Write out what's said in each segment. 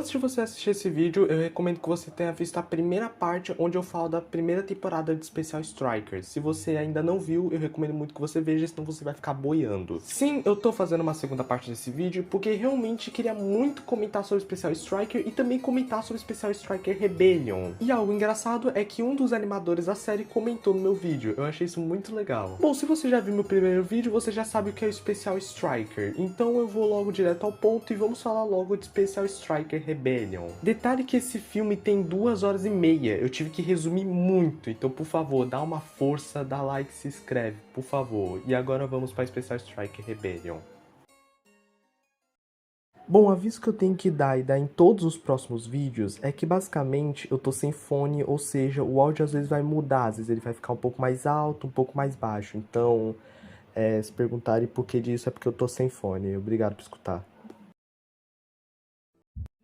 Antes de você assistir esse vídeo, eu recomendo que você tenha visto a primeira parte onde eu falo da primeira temporada de Special Strikers. Se você ainda não viu, eu recomendo muito que você veja, senão você vai ficar boiando. Sim, eu tô fazendo uma segunda parte desse vídeo porque realmente queria muito comentar sobre Special Striker e também comentar sobre Special Striker Rebellion. E algo engraçado é que um dos animadores da série comentou no meu vídeo, eu achei isso muito legal. Bom, se você já viu meu primeiro vídeo, você já sabe o que é o Special Striker, então eu vou logo direto ao ponto e vamos falar logo de Special Striker Rebellion. Detalhe que esse filme tem 2 horas e meia, eu tive que resumir muito, então por favor, dá uma força, dá like, se inscreve, por favor. E agora vamos para Special Striker Rebellion. Bom, o aviso que eu tenho que dar e dar em todos os próximos vídeos é que basicamente eu tô sem fone, ou seja, o áudio às vezes vai mudar, às vezes ele vai ficar um pouco mais alto, um pouco mais baixo, então se perguntarem por que disso é porque eu tô sem fone. Obrigado por escutar.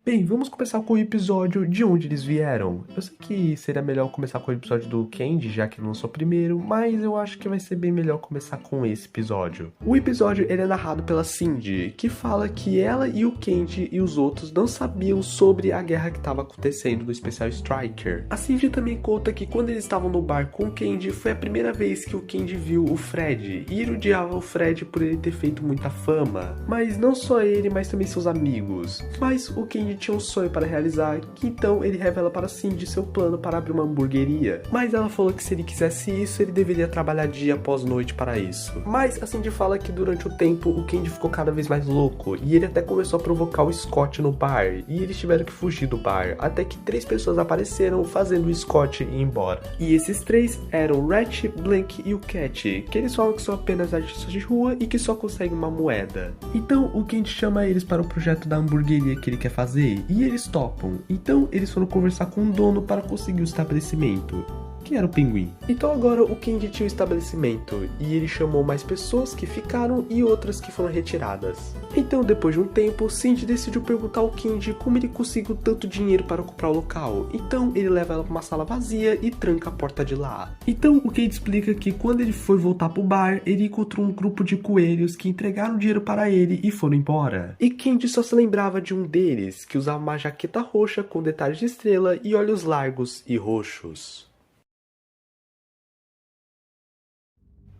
Bem, vamos começar com o episódio de onde eles vieram. Eu sei que seria melhor começar com o episódio do Candy, já que ele lançou primeiro, mas eu acho que vai ser bem melhor começar com esse episódio. O episódio ele é narrado pela Cindy, que fala que ela e o Candy e os outros não sabiam sobre a guerra que estava acontecendo no Special Striker. A Cindy também conta que quando eles estavam no bar com o Candy, foi a primeira vez que o Candy viu o Fred, e ele odiava o Fred por ele ter feito muita fama. Mas não só ele, mas também seus amigos. Mas o Candy tinha um sonho para realizar, que então ele revela para Cindy seu plano para abrir uma hamburgueria. Mas ela falou que se ele quisesse isso, ele deveria trabalhar dia após noite para isso. Mas a Cindy fala que durante o tempo o Candy ficou cada vez mais louco, e ele até começou a provocar o Scott no bar, e eles tiveram que fugir do bar, até que 3 pessoas apareceram fazendo o Scott ir embora. E esses 3 eram o Ratch, Blank e o Cat, que eles falam que são apenas artistas de rua e que só conseguem uma moeda. Então o Candy chama eles para o projeto da hamburgueria que ele quer fazer, e eles topam. Então eles foram conversar com o dono para conseguir o estabelecimento, que era o Pinguim. Então agora o Candy tinha o estabelecimento, e ele chamou mais pessoas que ficaram e outras que foram retiradas. Então depois de um tempo, Cindy decidiu perguntar ao Candy como ele conseguiu tanto dinheiro para comprar o local. Então ele leva ela para uma sala vazia e tranca a porta de lá. Então o Candy explica que quando ele foi voltar pro bar, ele encontrou um grupo de coelhos que entregaram dinheiro para ele e foram embora. E Candy só se lembrava de um deles, que usava uma jaqueta roxa com detalhes de estrela e olhos largos e roxos.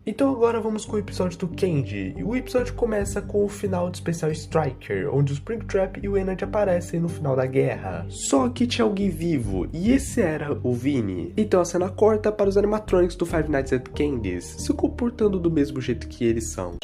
Então agora vamos com o episódio do Candy, e o episódio começa com o final de Special Striker, onde o Springtrap e o Ennard aparecem no final da guerra. Só que tinha alguém vivo, e esse era o Vinny. Então a cena corta para os animatronics do Five Nights at Candy's, se comportando do mesmo jeito que eles são.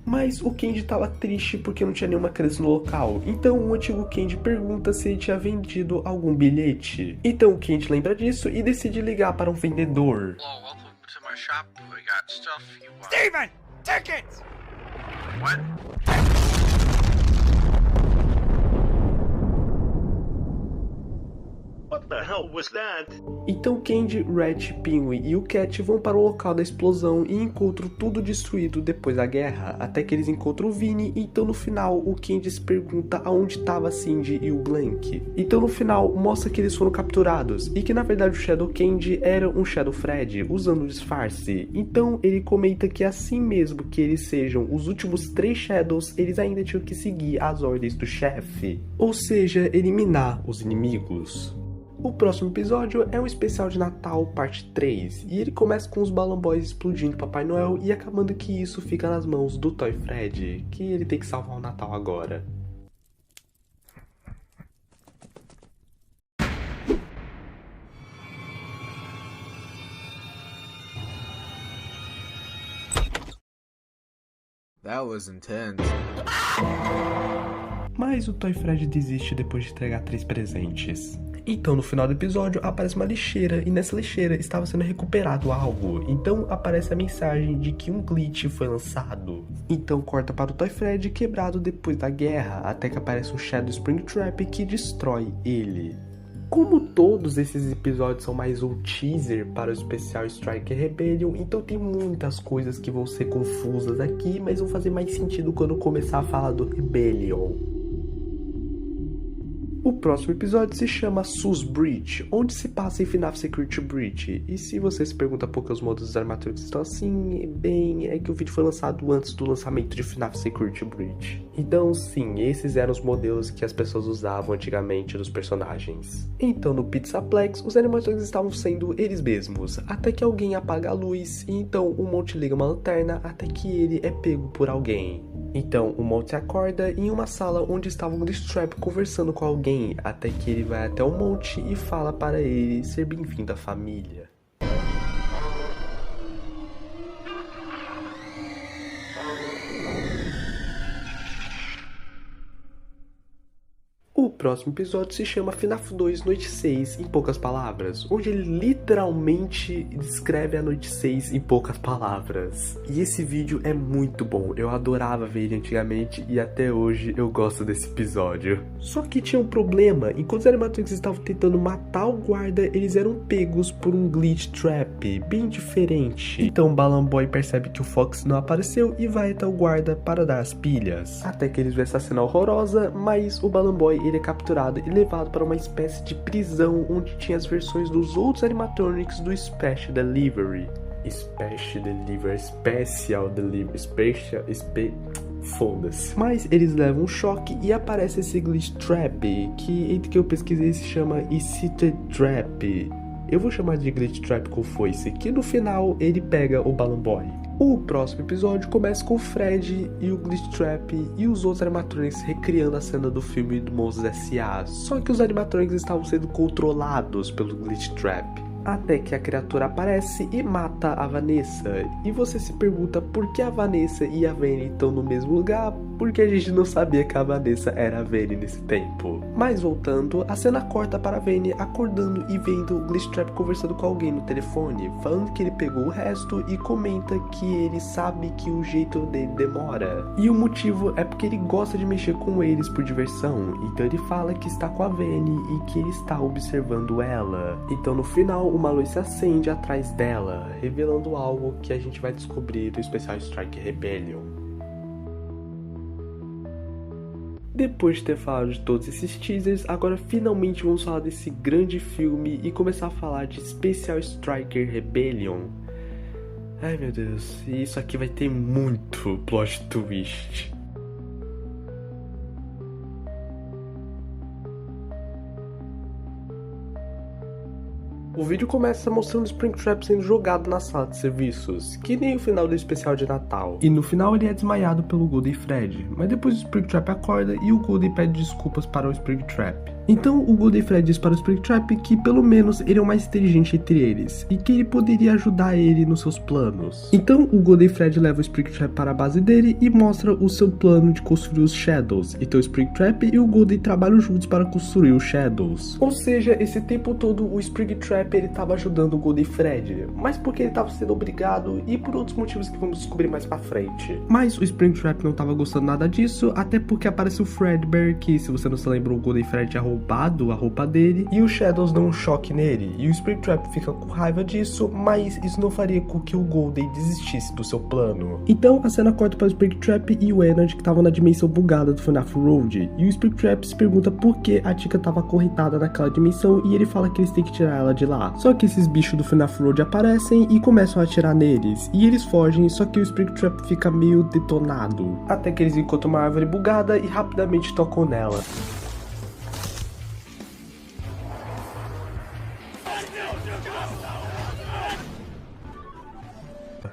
Mas o Candy estava triste porque não tinha nenhuma criança no local, então o antigo Candy pergunta se ele tinha vendido algum bilhete. Então o Candy lembra disso e decide ligar para um vendedor. Hello, welcome to my shop. I got stuff you want. Steven! Tickets! What? What the hell was that? Então Candy, Ratch, Pinguim e o Cat vão para o local da explosão e encontram tudo destruído depois da guerra, até que eles encontram o Vinny. Então no final o Candy se pergunta aonde estava a Cindy e o Blank. Então no final mostra que eles foram capturados e que na verdade o Shadow Candy era um Shadow Fred usando o disfarce. Então ele comenta que assim mesmo que eles sejam os últimos 3 Shadows, eles ainda tinham que seguir as ordens do chefe, ou seja, eliminar os inimigos. O próximo episódio é um especial de Natal, parte 3, e ele começa com os Balloon Boys explodindo Papai Noel e acabando que isso fica nas mãos do Toy Fred, que ele tem que salvar o Natal agora. That was intense. Mas o Toy Fred desiste depois de entregar 3 presentes. Então no final do episódio aparece uma lixeira e nessa lixeira estava sendo recuperado algo. Então aparece a mensagem de que um glitch foi lançado. Então corta para o Toy Fred quebrado depois da guerra, até que aparece um Shadow Springtrap que destrói ele. Como todos esses episódios são mais um teaser para o Special Striker Rebellion, então tem muitas coisas que vão ser confusas aqui, mas vão fazer mais sentido quando eu começar a falar do Rebellion. O próximo episódio se chama Sus Breach, onde se passa em FNAF Security Breach. E se você se pergunta por que os modos dos animatronics estão assim, bem, é que o vídeo foi lançado antes do lançamento de FNAF Security Breach. Então sim, esses eram os modelos que as pessoas usavam antigamente dos personagens. Então no Pizzaplex, os animatronics estavam sendo eles mesmos, até que alguém apaga a luz e então o Monty liga uma lanterna até que ele é pego por alguém. Então o Monty acorda em uma sala onde estava o Glitchtrap conversando com alguém, até que ele vai até o Monty e fala para ele ser bem-vindo à família. O próximo episódio se chama FNAF 2 Noite 6 em poucas palavras, onde ele literalmente descreve a Noite 6 em poucas palavras. E esse vídeo é muito bom, eu adorava ver ele antigamente e até hoje eu gosto desse episódio. Só que tinha um problema, enquanto os animatronics estavam tentando matar o guarda, eles eram pegos por um glitch trap, bem diferente. Então o Balloon Boy percebe que o Fox não apareceu e vai até o guarda para dar as pilhas. Até que eles vêem essa cena horrorosa, mas o Balloon Boy ele é capturado e levado para uma espécie de prisão onde tinha as versões dos outros animatronics do Special Delivery. Foda-se. Mas eles levam um choque e aparece esse Glitch Trap, que entre que eu pesquisei se chama Seated Trap. Eu vou chamar de Glitch Trap com foice, que no final ele pega o Balloon Boy. O próximo episódio começa com o Fred e o Glitchtrap e os outros animatronics recriando a cena do filme do Monstros S.A. Só que os animatronics estavam sendo controlados pelo Glitchtrap. Até que a criatura aparece e mata a Vanessa. E você se pergunta por que a Vanessa e a Vane estão no mesmo lugar, porque a gente não sabia que a Vanessa era a Vane nesse tempo. Mas voltando, a cena corta para a Vane acordando e vendo o Glitchtrap conversando com alguém no telefone, falando que ele pegou o resto e comenta que ele sabe que o jeito dele demora. E o motivo é porque ele gosta de mexer com eles por diversão, então ele fala que está com a Vane e que ele está observando ela. Então no final, uma luz se acende atrás dela, revelando algo que a gente vai descobrir do Special Strike Rebellion. Depois de ter falado de todos esses teasers, agora finalmente vamos falar desse grande filme e começar a falar de Special Striker Rebellion. Ai meu Deus, e isso aqui vai ter muito plot twist. O vídeo começa mostrando o Springtrap sendo jogado na sala de serviços, que nem o final do especial de Natal. E no final ele é desmaiado pelo Goody e Fred, mas depois o Springtrap acorda e o Goody pede desculpas para o Springtrap. Então o Goody e Fred diz para o Springtrap que pelo menos ele é o mais inteligente entre eles, e que ele poderia ajudar ele nos seus planos. Então o Goody e Fred levam o Springtrap para a base dele e mostra o seu plano de construir os Shadows. Então o Springtrap e o Goody trabalham juntos para construir os Shadows. Ou seja, esse tempo todo o Springtrap ele estava ajudando o Goody e Fred, mas porque ele estava sendo obrigado e por outros motivos que vamos descobrir mais pra frente. Mas o Springtrap não estava gostando nada disso, até porque aparece o Fredbear, que se você não se lembra, o Goody e Fred tinha roubado a roupa dele, e os Shadows dão um choque nele, e o Springtrap fica com raiva disso, mas isso não faria com que o Goody desistisse do seu plano. Então a cena corta para o Springtrap e o Ennard, que estavam na dimensão bugada do FNAF Road, e o Springtrap se pergunta por que a Tika estava acorrentada naquela dimensão, e ele fala que eles têm que tirar ela de lá. Só que esses bichos do FNAF Road aparecem e começam a atirar neles, e eles fogem, só que o Springtrap fica meio detonado. Até que eles encontram uma árvore bugada e rapidamente tocam nela.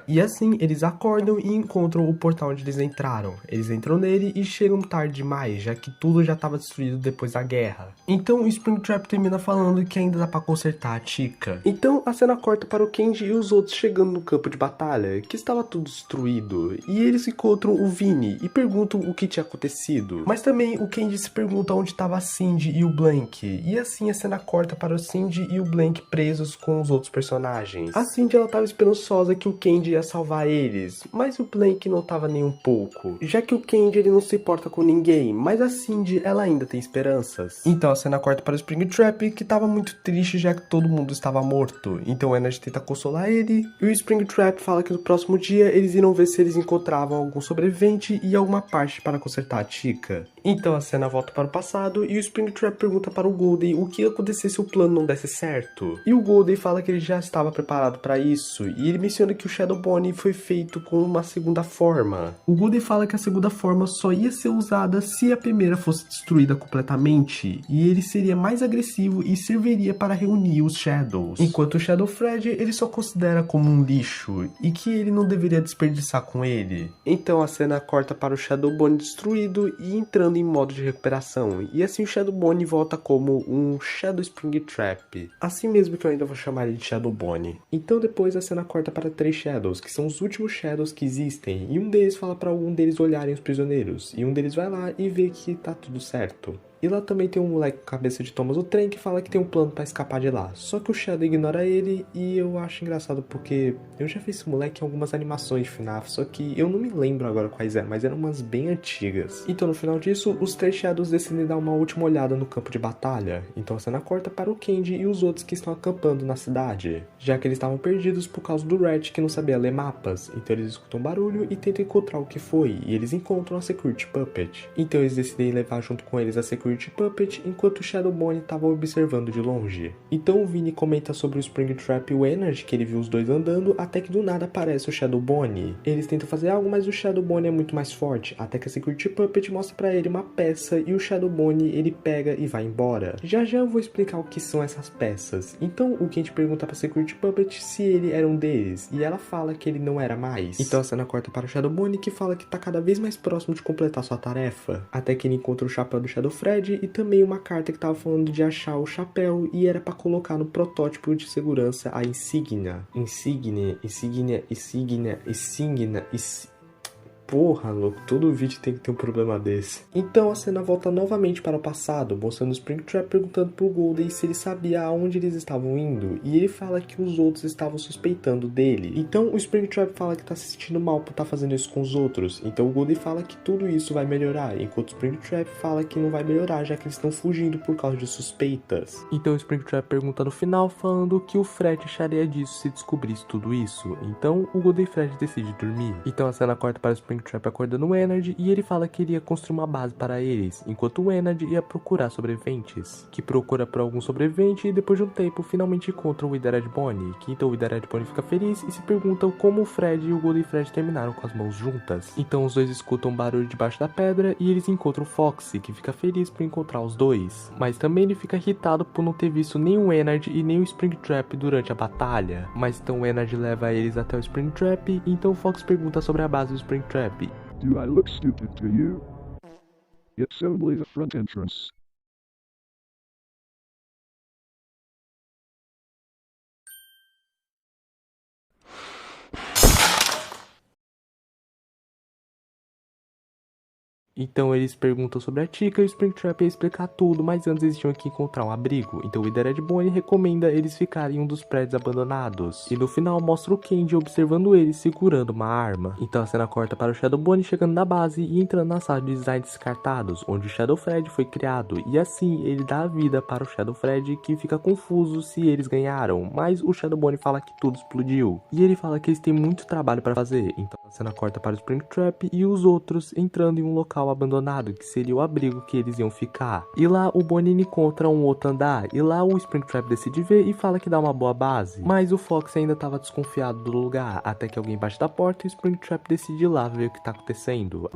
E assim, eles acordam e encontram o portal onde eles entraram. Eles entram nele e chegam tarde demais, já que tudo já estava destruído depois da guerra. Então o Springtrap termina falando que ainda dá pra consertar a Tika. Então a cena corta para o Kenji e os outros chegando no campo de batalha, que estava tudo destruído. E eles encontram o Vinny e perguntam o que tinha acontecido. Mas também o Kenji se pergunta onde estava a Cindy e o Blank. E assim a cena corta para o Cindy e o Blank presos com os outros personagens. A Cindy ela estava esperançosa que o Kenji ia salvar eles, mas o Blank não tava nem um pouco, já que o Kenji ele não se importa com ninguém, mas a Cindy ela ainda tem esperanças. Então a cena corta para o Springtrap, que tava muito triste já que todo mundo estava morto, então o Ennard tenta consolar ele, e o Springtrap fala que no próximo dia eles irão ver se eles encontravam algum sobrevivente e alguma parte para consertar a Tika. Então a cena volta para o passado e o Springtrap pergunta para o Goldie o que ia acontecer se o plano não desse certo. E o Goldie fala que ele já estava preparado para isso, e ele menciona que o Shadow Bonnie foi feito com uma segunda forma. O Goldie fala que a segunda forma só ia ser usada se a primeira fosse destruída completamente, e ele seria mais agressivo e serviria para reunir os Shadows. Enquanto o Shadow Fred ele só considera como um lixo, e que ele não deveria desperdiçar com ele. Então a cena corta para o Shadow Bonnie destruído e entrando em modo de recuperação, e assim o Shadow Bonnie volta como um Shadow Springtrap, assim mesmo que eu ainda vou chamar ele de Shadow Bonnie. Então depois a cena corta para 3 Shadows, que são os últimos Shadows que existem, e um deles fala para algum deles olharem os prisioneiros, e um deles vai lá e vê que tá tudo certo. E lá também tem um moleque com cabeça de Thomas o Trem que fala que tem um plano pra escapar de lá. Só que o Shadow ignora ele e eu acho engraçado porque eu já vi esse moleque em algumas animações de FNAF, só que eu não me lembro agora quais mas eram umas bem antigas. Então no final disso, os 3 Shadows decidem dar uma última olhada no campo de batalha. Então a cena corta para o Candy e os outros que estão acampando na cidade, já que eles estavam perdidos por causa do Rat que não sabia ler mapas. Então eles escutam barulho e tentam encontrar o que foi, e eles encontram a Security Puppet. Então eles decidem levar junto com eles a Security Puppet enquanto o Shadow Bonnie estava observando de longe. Então o Vinny comenta sobre o Springtrap e o Energy, que ele viu os dois andando, até que do nada aparece o Shadow Bonnie. Eles tentam fazer algo, mas o Shadow Bonnie é muito mais forte, até que a Security Puppet mostra pra ele uma peça e o Shadow Bonnie ele pega e vai embora. Já já eu vou explicar o que são essas peças. Então o Kent pergunta pra Security Puppet se ele era um deles, e ela fala que ele não era mais. Então a cena corta para o Shadow Bonnie, que fala que tá cada vez mais próximo de completar sua tarefa, até que ele encontra o chapéu do Shadow Fred e também uma carta que tava falando de achar o chapéu e era para colocar no protótipo de segurança a insígnia. Porra, louco, todo vídeo tem que ter um problema desse. Então a cena volta novamente para o passado, mostrando o Springtrap perguntando pro Goldie se ele sabia aonde eles estavam indo, e ele fala que os outros estavam suspeitando dele. Então o Springtrap fala que tá se sentindo mal por estar fazendo isso com os outros, então o Goldie fala que tudo isso vai melhorar, enquanto o Springtrap fala que não vai melhorar, já que eles estão fugindo por causa de suspeitas. Então o Springtrap pergunta no final, falando que o Fred acharia disso se descobrisse tudo isso. Então o Goldie e Fred decidem dormir. Então a cena corta para o Springtrap acordando o Energy e ele fala que iria construir uma base para eles, enquanto o Energy ia procurar sobreviventes, que procura por algum sobrevivente e depois de um tempo finalmente encontra o Withered Bonnie, que então o Withered Bonnie fica feliz e se perguntam como o Fred e o Goldie Fred terminaram com as mãos juntas. Então os dois escutam um barulho debaixo da pedra e eles encontram o Foxy, que fica feliz por encontrar os dois, mas também ele fica irritado por não ter visto nem o Energy e nem o Springtrap durante a batalha. Mas então o Energy leva eles até o Springtrap e então o Fox pergunta sobre a base do Springtrap. Do I look stupid to you? It's only the front entrance. Então eles perguntam sobre a Chica e o Springtrap ia explicar tudo, mas antes eles tinham que encontrar um abrigo. Então o Withered Bonnie recomenda eles ficarem em um dos prédios abandonados. E no final mostra o Candy observando eles segurando uma arma. Então a cena corta para o Shadow Bonnie chegando na base e entrando na sala de design descartados, onde o Shadow Fred foi criado. E assim ele dá a vida para o Shadow Fred, que fica confuso se eles ganharam, mas o Shadow Bonnie fala que tudo explodiu. E ele fala que eles têm muito trabalho para fazer. Então a cena corta para o Springtrap e os outros entrando em um local abandonado, que seria o abrigo que eles iam ficar. E lá o Bonnie encontra um outro andar, e lá o Springtrap decide ver e fala que dá uma boa base. Mas o Fox ainda estava desconfiado do lugar, até que alguém bate da porta e o Springtrap decide ir lá ver o que tá acontecendo.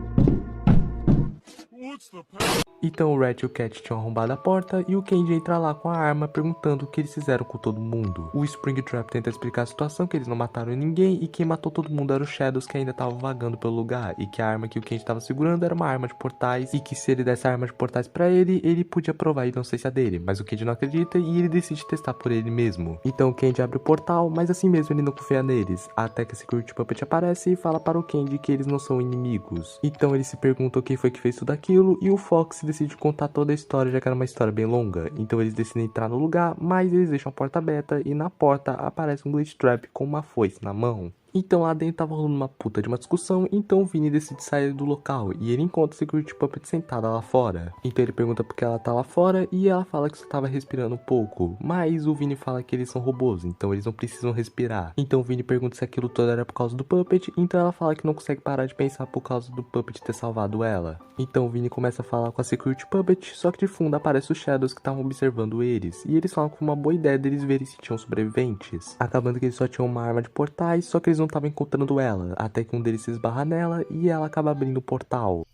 Então o Rat e o Cat tinham arrombado a porta e o Candy entra lá com a arma perguntando o que eles fizeram com todo mundo. O Springtrap tenta explicar a situação, que eles não mataram ninguém e quem matou todo mundo era os Shadows, que ainda estavam vagando pelo lugar, e que a arma que o Candy estava segurando era uma arma de portais e que se ele desse a arma de portais pra ele, ele podia provar a inocência dele, mas o Candy não acredita e ele decide testar por ele mesmo. Então o Candy abre o portal, mas assim mesmo ele não confia neles, até que a Security Puppet aparece e fala para o Candy que eles não são inimigos. Então eles se perguntam quem foi que fez tudo aquilo e o Fox decide contar toda a história, já que era uma história bem longa. Então eles decidem entrar no lugar, mas eles deixam a porta aberta e na porta aparece um Glitch Trap com uma foice na mão. Então lá dentro tava rolando uma puta de uma discussão, então o Vini decide sair do local e ele encontra a Security Puppet sentada lá fora. Então ele pergunta por que ela tá lá fora e ela fala que só tava respirando um pouco, mas o Vini fala que eles são robôs, então eles não precisam respirar. Então o Vini pergunta se aquilo todo era por causa do Puppet, então ela fala que não consegue parar de pensar por causa do Puppet ter salvado ela. Então o Vini começa a falar com a Security Puppet, só que de fundo aparece os Shadows que estavam observando eles, e eles falam que foi uma boa ideia deles verem se tinham sobreviventes. Acabando que eles só tinham uma arma de portais, só que eles não estavam encontrando ela, até que um deles se esbarra nela e ela acaba abrindo o portal.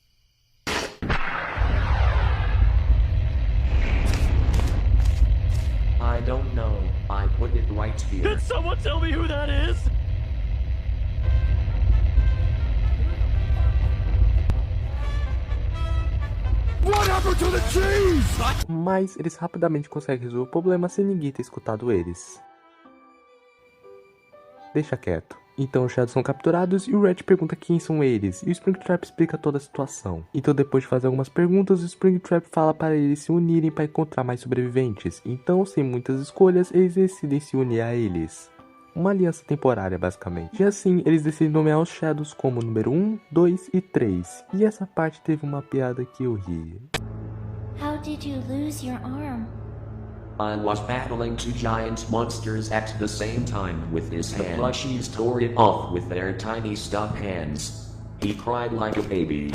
I don't know. I put it right here. Did someone tell me who that is? What happened to the cheese? Mas eles rapidamente conseguem resolver o problema sem ninguém ter escutado eles. Deixa quieto. Então os Shadows são capturados e o Red pergunta quem são eles, e o Springtrap explica toda a situação. Então depois de fazer algumas perguntas, o Springtrap fala para eles se unirem para encontrar mais sobreviventes. Então, sem muitas escolhas, eles decidem se unir a eles. Uma aliança temporária, basicamente. E assim, eles decidem nomear os Shadows como número 1, 2 e 3. E essa parte teve uma piada que eu ri. How did you lose your arm? I was battling two giant monsters at the same time with his hand. The plushies tore it off with their tiny stuffed hands. He cried like a baby.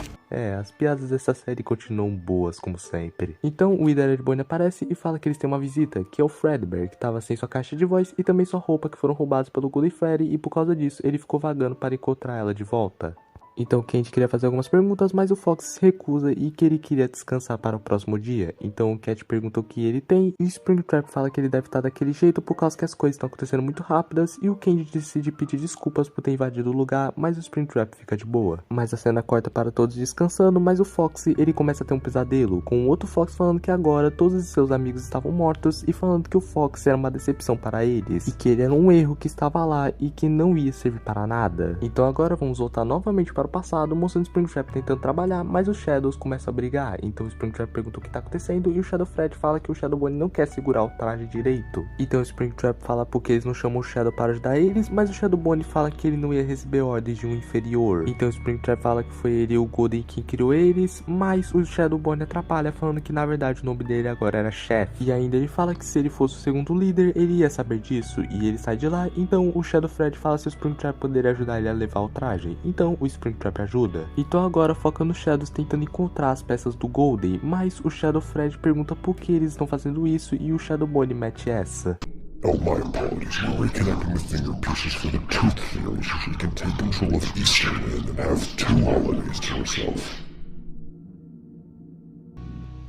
As piadas dessa série continuam boas como sempre. Então o Wither Redbone aparece e fala que eles têm uma visita, que é o Fredbear, que estava sem sua caixa de voz e também sua roupa, que foram roubados pelo Golden Freddy, e por causa disso ele ficou vagando para encontrar ela de volta. Então Candy queria fazer algumas perguntas, mas o Fox se recusa e que ele queria descansar para o próximo dia. Então o Cat pergunta o que ele tem e o Springtrap fala que ele deve estar daquele jeito por causa que as coisas estão acontecendo muito rápidas, e o Candy decide pedir desculpas por ter invadido o lugar, mas o Springtrap fica de boa. Mas a cena corta para todos descansando, mas o Fox ele começa a ter um pesadelo, com o outro Fox falando que agora todos os seus amigos estavam mortos e falando que o Fox era uma decepção para eles, e que ele era um erro que estava lá e que não ia servir para nada. Então agora vamos voltar novamente para o passado, mostrando o Springtrap tentando trabalhar, mas os Shadows começam a brigar. Então o Springtrap pergunta o que está acontecendo e o Shadow Fred fala que o Shadow Bonnie não quer segurar o traje direito. Então o Springtrap fala porque eles não chamam o Shadow para ajudar eles, mas o Shadow Bonnie fala que ele não ia receber ordens de um inferior. Então o Springtrap fala que foi ele o Golden quem criou eles, mas o Shadow Bonnie atrapalha, falando que na verdade o nome dele agora era chefe. E ainda ele fala que se ele fosse o segundo líder, ele ia saber disso, e ele sai de lá. Então o Shadow Fred fala se o Springtrap poderia ajudar ele a levar o traje. Então o Springtrap ajuda. Então agora foca nos Shadows tentando encontrar as peças do Golden, mas o Shadow Fred pergunta por que eles estão fazendo isso e o Shadow Bonnie mete essa. Oh, my apologies. We're reconnecting the finger pieces for the Tooth Fairy so she can take control of Easterland and have 2 holidays to herself.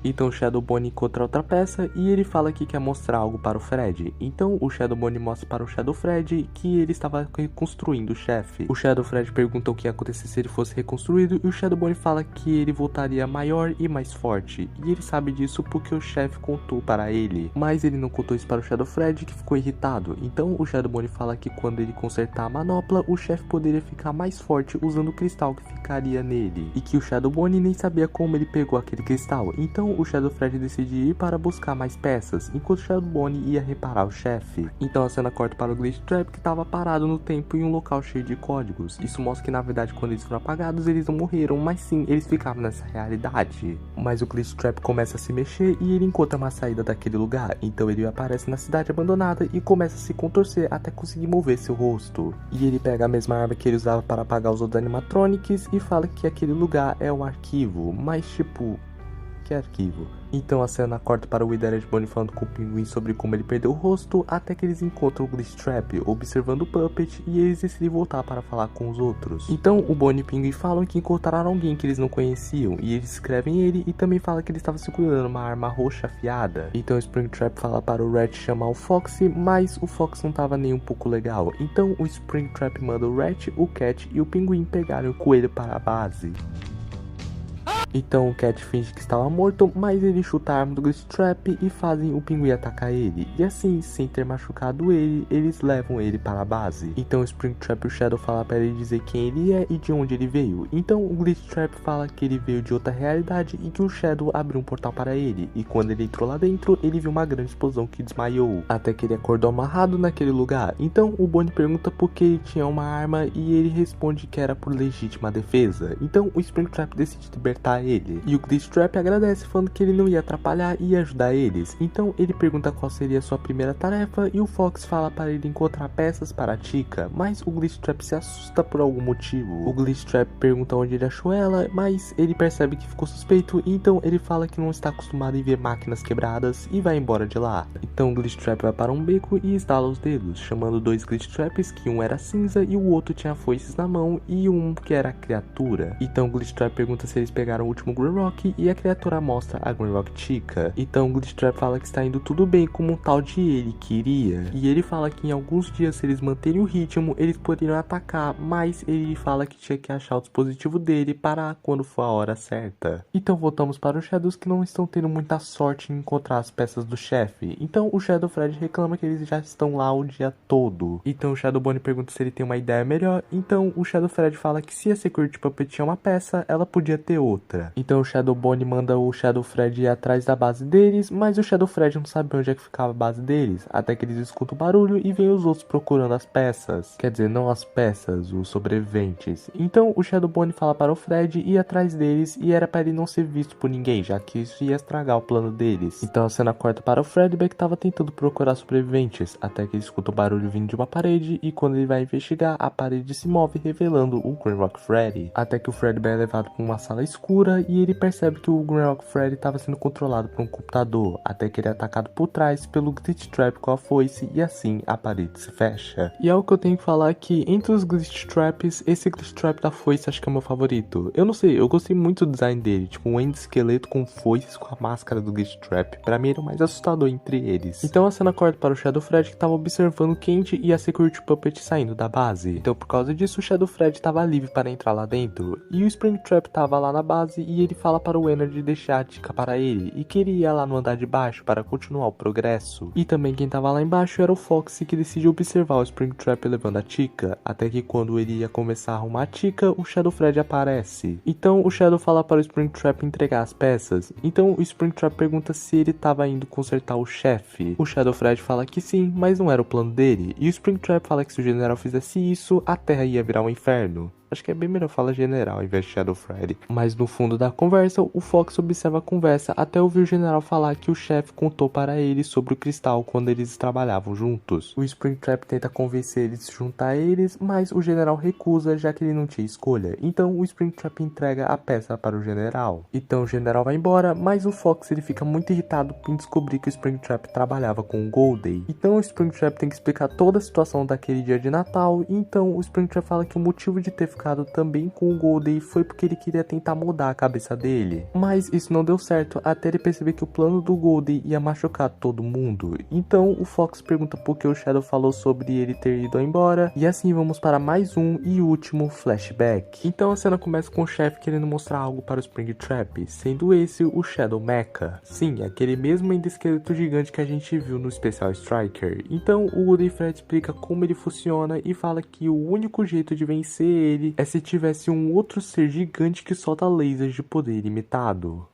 Então o Shadow Bonnie encontra outra peça e ele fala que quer mostrar algo para o Fred. Então o Shadow Bonnie mostra para o Shadow Fred que ele estava reconstruindo o chefe. O Shadow Fred pergunta o que ia acontecer se ele fosse reconstruído e o Shadow Bonnie fala que ele voltaria maior e mais forte. E ele sabe disso porque o chefe contou para ele. Mas ele não contou isso para o Shadow Fred, que ficou irritado. Então o Shadow Bonnie fala que quando ele consertar a manopla, o chefe poderia ficar mais forte usando o cristal que ficaria nele. E que o Shadow Bonnie nem sabia como ele pegou aquele cristal. Então o Shadow Fred decide ir para buscar mais peças, enquanto o Shadow Bonnie ia reparar o chefe. Então a cena corta para o Glitchtrap, que estava parado no tempo em um local cheio de códigos. Isso mostra que na verdade quando eles foram apagados eles não morreram, mas sim, eles ficavam nessa realidade. Mas o Glitchtrap começa a se mexer e ele encontra uma saída daquele lugar. Então ele aparece na cidade abandonada e começa a se contorcer até conseguir mover seu rosto. E ele pega a mesma arma que ele usava para apagar os outros animatronics e fala que aquele lugar é um arquivo, mas tipo... que arquivo? Então a cena corta para o Wither Redbone falando com o Pinguim sobre como ele perdeu o rosto, até que eles encontram o Glitchtrap observando o Puppet e eles decidem voltar para falar com os outros. Então o Bonnie e o Pinguim falam que encontraram alguém que eles não conheciam e eles escrevem ele e também fala que ele estava segurando uma arma roxa afiada. Então o Springtrap fala para o Rat chamar o Foxy, mas o Fox não estava nem um pouco legal. Então o Springtrap manda o Rat, o Cat e o Pinguim pegarem o coelho para a base. Então o Cat finge que estava morto, mas ele chuta a arma do Glitchtrap e fazem o Pinguim atacar ele. E assim, sem ter machucado ele, eles levam ele para a base. Então o Springtrap e o Shadow falam para ele dizer quem ele é e de onde ele veio. Então o Glitchtrap fala que ele veio de outra realidade e que o Shadow abriu um portal para ele. E quando ele entrou lá dentro, ele viu uma grande explosão que desmaiou, até que ele acordou amarrado naquele lugar. Então o Bonnie pergunta por que ele tinha uma arma e ele responde que era por legítima defesa. Então o Springtrap decide libertar ele. E o Glitchtrap agradece falando que ele não ia atrapalhar e ia ajudar eles. Então ele pergunta qual seria a sua primeira tarefa e o Fox fala para ele encontrar peças para a Chica, mas o Glitchtrap se assusta por algum motivo. O Glitchtrap pergunta onde ele achou ela, mas ele percebe que ficou suspeito, então ele fala que não está acostumado em ver máquinas quebradas e vai embora de lá. Então o Glitchtrap vai para um beco e estala os dedos, chamando dois Glitchtraps, que um era cinza e o outro tinha foices na mão e um que era a criatura. Então o Glitchtrap pergunta se eles pegaram o último Grimrock e a criatura mostra a Grimrock Chica. Então o Glitchtrap fala que está indo tudo bem como um tal de ele queria. E ele fala que em alguns dias, se eles manterem o ritmo, eles poderiam atacar, mas ele fala que tinha que achar o dispositivo dele para quando for a hora certa. Então voltamos para os Shadows, que não estão tendo muita sorte em encontrar as peças do chefe. Então o Shadow Fred reclama que eles já estão lá o dia todo. Então o Shadow Bonnie pergunta se ele tem uma ideia melhor. Então o Shadow Fred fala que se a Security Puppet tinha uma peça, ela podia ter outra. Então o Shadow Bonnie manda o Shadow Fred ir atrás da base deles, mas o Shadow Fred não sabe onde é que ficava a base deles, até que eles escutam o barulho e veem os outros procurando as peças. Quer dizer, não as peças, os sobreviventes. Então o Shadow Bonnie fala para o Fred ir atrás deles e era para ele não ser visto por ninguém, já que isso ia estragar o plano deles. Então a cena corta para o Fredbear, que estava tentando procurar sobreviventes, até que ele escuta o barulho vindo de uma parede e quando ele vai investigar, a parede se move revelando o Grimrock Freddy. Até que o Fredbear é levado para uma sala escura e ele percebe que o Grimrock Freddy estava sendo controlado por um computador, até que ele é atacado por trás pelo Glitchtrap com a foice e assim a parede se fecha. E é o que eu tenho que falar que entre os Glitchtraps, esse Glitchtrap da foice acho que é o meu favorito. Eu não sei, eu gostei muito do design dele, tipo um endoesqueleto com foices com a máscara do Glitchtrap. Pra mim ele é o mais assustador entre eles. Então a cena corta para o Shadow Fred, que estava observando o Candy e a Security Puppet saindo da base. Então por causa disso o Shadow Fred estava livre para entrar lá dentro. E o Springtrap estava lá na base e ele fala para o Energy deixar a Chica para ele e que ele ia lá no andar de baixo para continuar o progresso. E também quem estava lá embaixo era o Fox, que decide observar o Springtrap levando a Chica, até que quando ele ia começar a arrumar a Chica, o Shadow Fred aparece. Então o Shadow fala para o Springtrap entregar as peças. Então o Springtrap pergunta se ele estava indo consertar o chefe. O Shadow Fred fala que sim, mas não era o plano dele. E o Springtrap fala que se o general fizesse isso, a Terra ia virar um inferno. Acho que é bem melhor falar general ao invés de Shadow Freddy. Mas no fundo da conversa, o Fox observa a conversa até ouvir o general falar que o chefe contou para ele sobre o cristal quando eles trabalhavam juntos. O Springtrap tenta convencer ele de se juntar a eles, mas o general recusa, já que ele não tinha escolha. Então o Springtrap entrega a peça para o general. Então o general vai embora, mas o Fox ele fica muito irritado em descobrir que o Springtrap trabalhava com o Goldie. Então o Springtrap tem que explicar toda a situação daquele dia de Natal. Então o Springtrap fala que o motivo de ter ficado também com o Goldie foi porque ele queria tentar mudar a cabeça dele. Mas isso não deu certo até ele perceber que o plano do Goldie ia machucar todo mundo. Então o Fox pergunta por que o Shadow falou sobre ele ter ido embora. E assim vamos para mais um e último flashback. Então a cena começa com o chefe querendo mostrar algo para o Springtrap, sendo esse o Shadow Mecha. Sim, aquele mesmo endoesqueleto gigante que a gente viu no Special Striker. Então o Woody Fred explica como ele funciona e fala que o único jeito de vencer ele é se tivesse um outro ser gigante que solta lasers de poder ilimitado.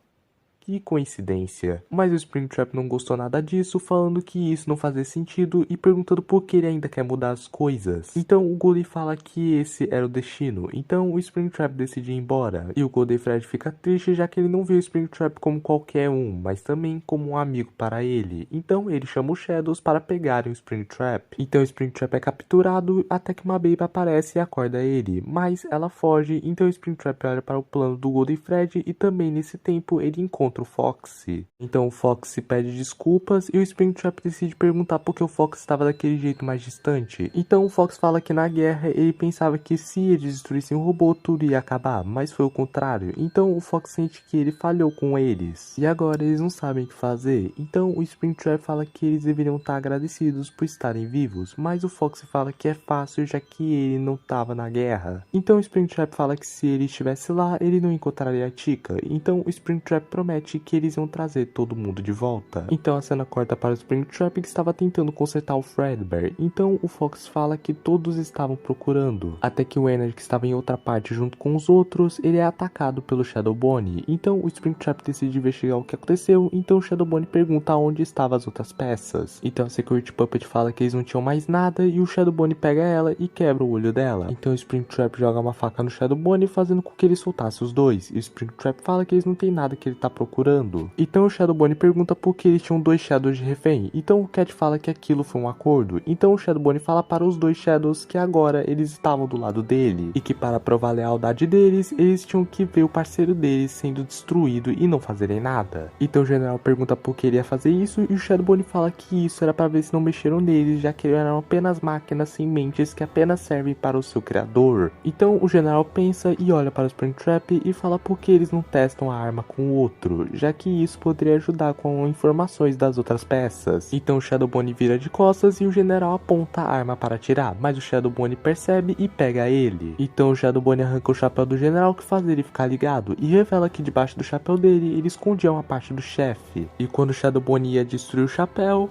Que coincidência. Mas o Springtrap não gostou nada disso, falando que isso não fazia sentido e perguntando por que ele ainda quer mudar as coisas. Então o Goldie fala que esse era o destino, então o Springtrap decide ir embora. E o Goldie Fred fica triste, já que ele não vê o Springtrap como qualquer um, mas também como um amigo para ele. Então ele chama os Shadows para pegarem o Springtrap. Então o Springtrap é capturado até que uma Baby aparece e acorda ele, mas ela foge. Então o Springtrap olha para o plano do Goldie Fred e também nesse tempo ele encontra contra o Foxy. Então o Foxy pede desculpas e o Springtrap decide perguntar por que o Fox estava daquele jeito mais distante. Então o Fox fala que na guerra ele pensava que se eles destruíssem o robô tudo ia acabar, mas foi o contrário. Então o Fox sente que ele falhou com eles. E agora eles não sabem o que fazer. Então o Springtrap fala que eles deveriam estar agradecidos por estarem vivos, mas o Fox fala que é fácil já que ele não estava na guerra. Então o Springtrap fala que se ele estivesse lá, ele não encontraria a Chica. Então o Springtrap promete que eles iam trazer todo mundo de volta. Então a cena corta para o Springtrap que estava tentando consertar o Fredbear. Então o Fox fala que todos estavam procurando, até que o Ennard, que estava em outra parte junto com os outros, ele é atacado pelo Shadow Bonnie. Então o Springtrap decide investigar o que aconteceu. Então o Shadow Bonnie pergunta onde estavam as outras peças. Então a Security Puppet fala que eles não tinham mais nada e o Shadow Bonnie pega ela e quebra o olho dela. Então o Springtrap joga uma faca no Shadow Bonnie, fazendo com que ele soltasse os dois. E o Springtrap fala que eles não tem nada que ele tá procurando. Então o Shadow Bonnie pergunta por que eles tinham 2 Shadows de refém. Então o Cat fala que aquilo foi um acordo. Então o Shadow Bonnie fala para os 2 Shadows que agora eles estavam do lado dele e que para provar a lealdade deles, eles tinham que ver o parceiro deles sendo destruído e não fazerem nada. Então o General pergunta por que ele ia fazer isso e o Shadow Bonnie fala que isso era para ver se não mexeram neles, já que eles eram apenas máquinas sem mentes que apenas servem para o seu criador. Então o General pensa e olha para o Springtrap e fala por que eles não testam a arma com o outro, já que isso poderia ajudar com informações das outras peças. Então o Shadow Bonnie vira de costas e o General aponta a arma para atirar, mas o Shadow Bonnie percebe e pega ele. Então o Shadow Bonnie arranca o chapéu do General, que faz ele ficar ligado, e revela que debaixo do chapéu dele ele escondia uma parte do chefe. E quando o Shadow Bonnie ia destruir o chapéu,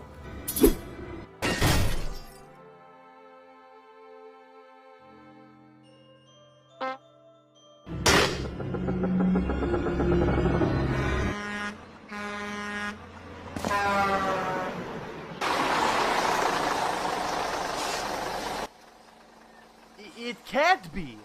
It can't be.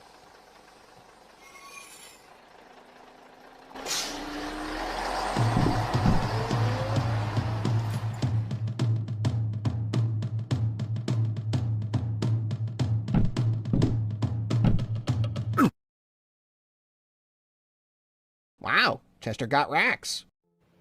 Wow, Chester got racks.